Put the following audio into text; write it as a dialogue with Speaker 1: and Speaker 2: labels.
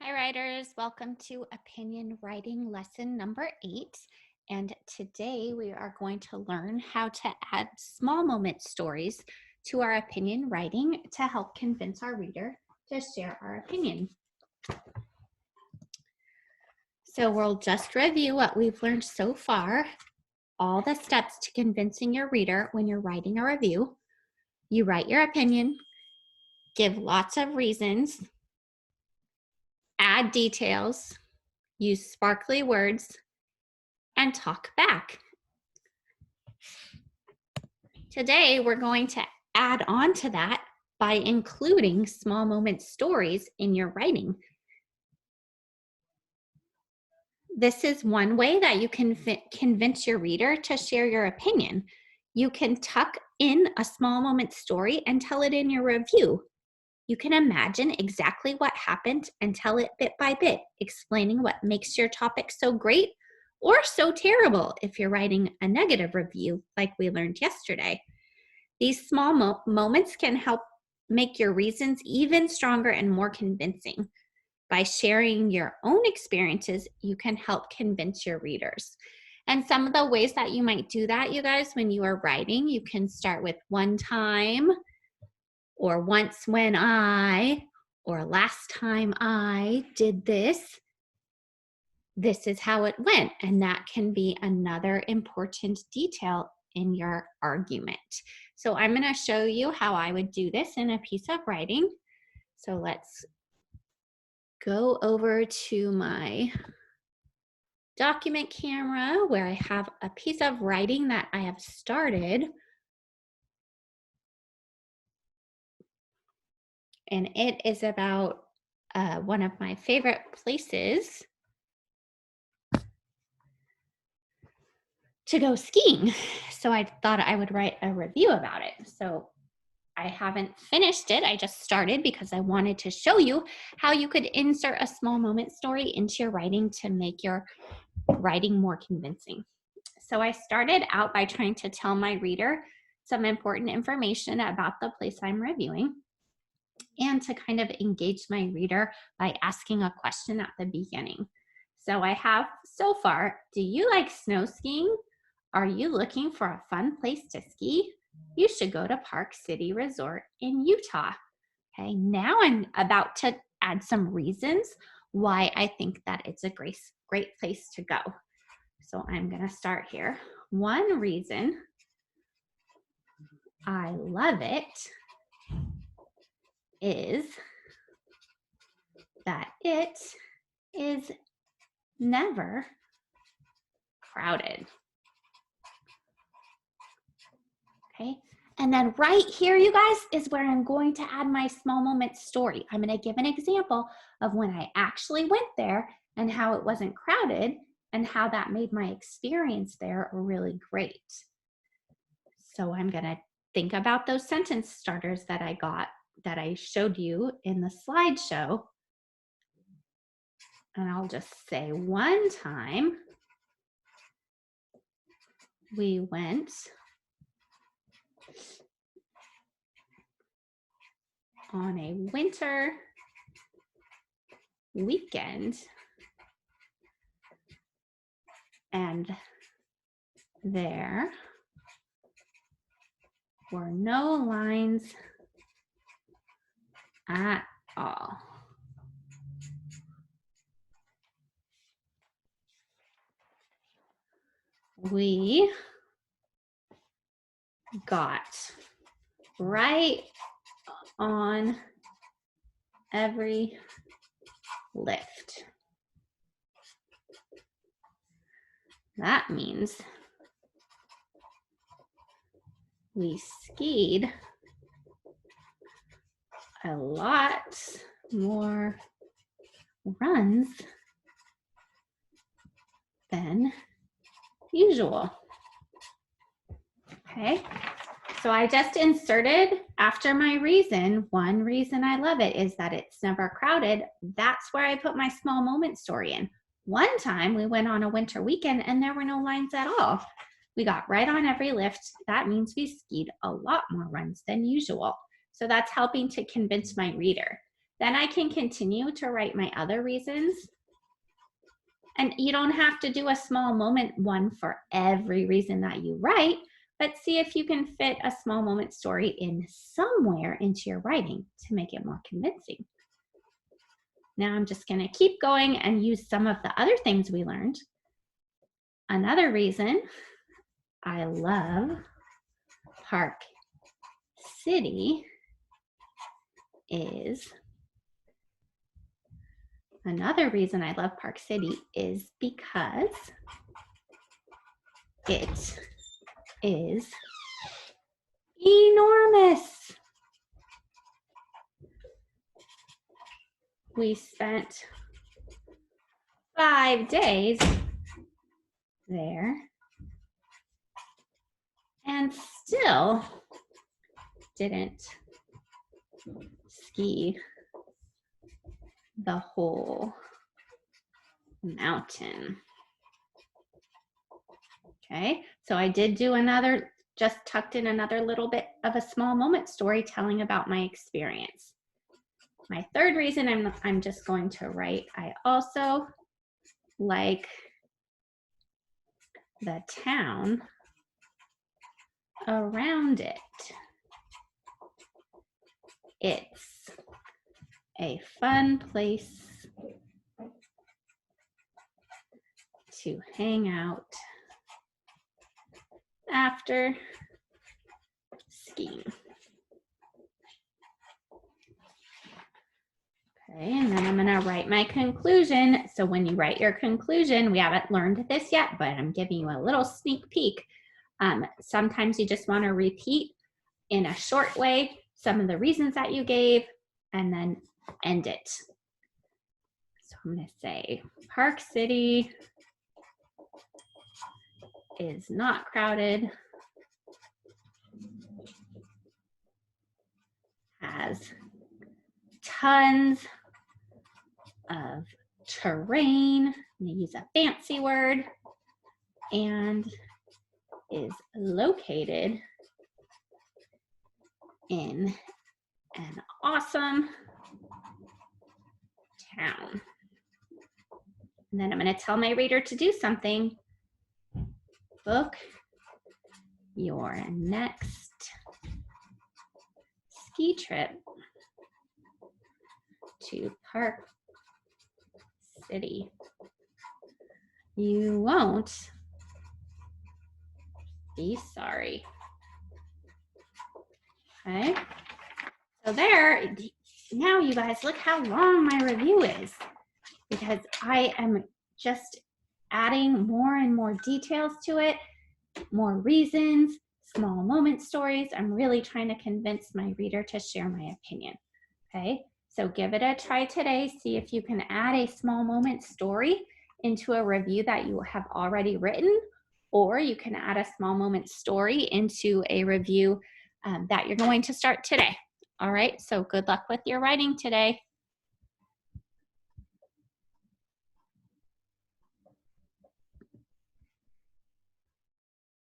Speaker 1: Hi, writers. Welcome to opinion writing lesson number 8. And today we are going to learn how to add small moment stories to our opinion writing to help convince our reader to share our opinion. So we'll just review what we've learned so far. All the steps to convincing your reader when you're writing a review. You write your opinion, give lots of reasons, add details, use sparkly words, and talk back. Today, we're going to add on to that by including small moment stories in your writing. This is one way that you can convince your reader to share your opinion. You can tuck in a small moment story and tell it in your review. You can imagine exactly what happened and tell it bit by bit, explaining what makes your topic so great or so terrible if you're writing a negative review like we learned yesterday. These small moments can help make your reasons even stronger and more convincing. By sharing your own experiences, you can help convince your readers. And some of the ways that you might do that, you guys, when you are writing, you can start with one time, or once when I, or last time I did this. This is how it went. And that can be another important detail in your argument. So I'm going to show you how I would do this in a piece of writing. So let's go over to my document camera where I have a piece of writing that I have started. And it is about one of my favorite places to go skiing. So I thought I would write a review about it. So I haven't finished it. I just started because I wanted to show you how you could insert a small moment story into your writing to make your writing more convincing. So I started out by trying to tell my reader some important information about the place I'm reviewing and to kind of engage my reader by asking a question at the beginning. So I have so far, do you like snow skiing? Are you looking for a fun place to ski? You should go to Park City Resort in Utah. Okay, now I'm about to add some reasons why I think that it's a great place to go. So I'm going to start here. One reason I love it is that it is never crowded. Okay, and then right here, you guys, is where I'm going to add my small moment story. I'm going to give an example of when I actually went there and how it wasn't crowded and how that made my experience there really great. So I'm going to think about those sentence starters that I got, that I showed you in the slideshow. And I'll just say, one time we went on a winter weekend and there were no lines at all. We got right on every lift. That means we skied a lot more runs than usual. Okay, so I just inserted after my reason, one reason I love it is that it's never crowded. That's where I put my small moment story in. One time we went on a winter weekend and there were no lines at all. We got right on every lift. That means we skied a lot more runs than usual. So that's helping to convince my reader. Then I can continue to write my other reasons. And you don't have to do a small moment one for every reason that you write, but see if you can fit a small moment story in somewhere into your writing to make it more convincing. Now I'm just going to keep going and use some of the other things we learned. Another reason I love Park City is because it is enormous. We spent 5 days there and still didn't ski the whole mountain. Okay, so I did do just tucked in another little bit of a small moment story telling about my experience. My third reason I'm just going to write, I also like the town around it. It's a fun place to hang out after skiing. Okay, and then I'm gonna write my conclusion. So when you write your conclusion, we haven't learned this yet, but I'm giving you a little sneak peek. Sometimes you just wanna repeat in a short way some of the reasons that you gave and then end it. So I'm gonna say, Park City is not crowded, has tons of terrain, I'm gonna use a fancy word, and is located in an awesome town. And then I'm going to tell my reader to do something. Book your next ski trip to Park City. You won't be sorry. Okay, so there, now you guys, look how long my review is, because I am just adding more and more details to it, more reasons, small moment stories. I'm really trying to convince my reader to share my opinion. Okay, so give it a try today. See if you can add a small moment story into a review that you have already written, or you can add a small moment story into a review that you're going to start today. All right, so good luck with your writing today.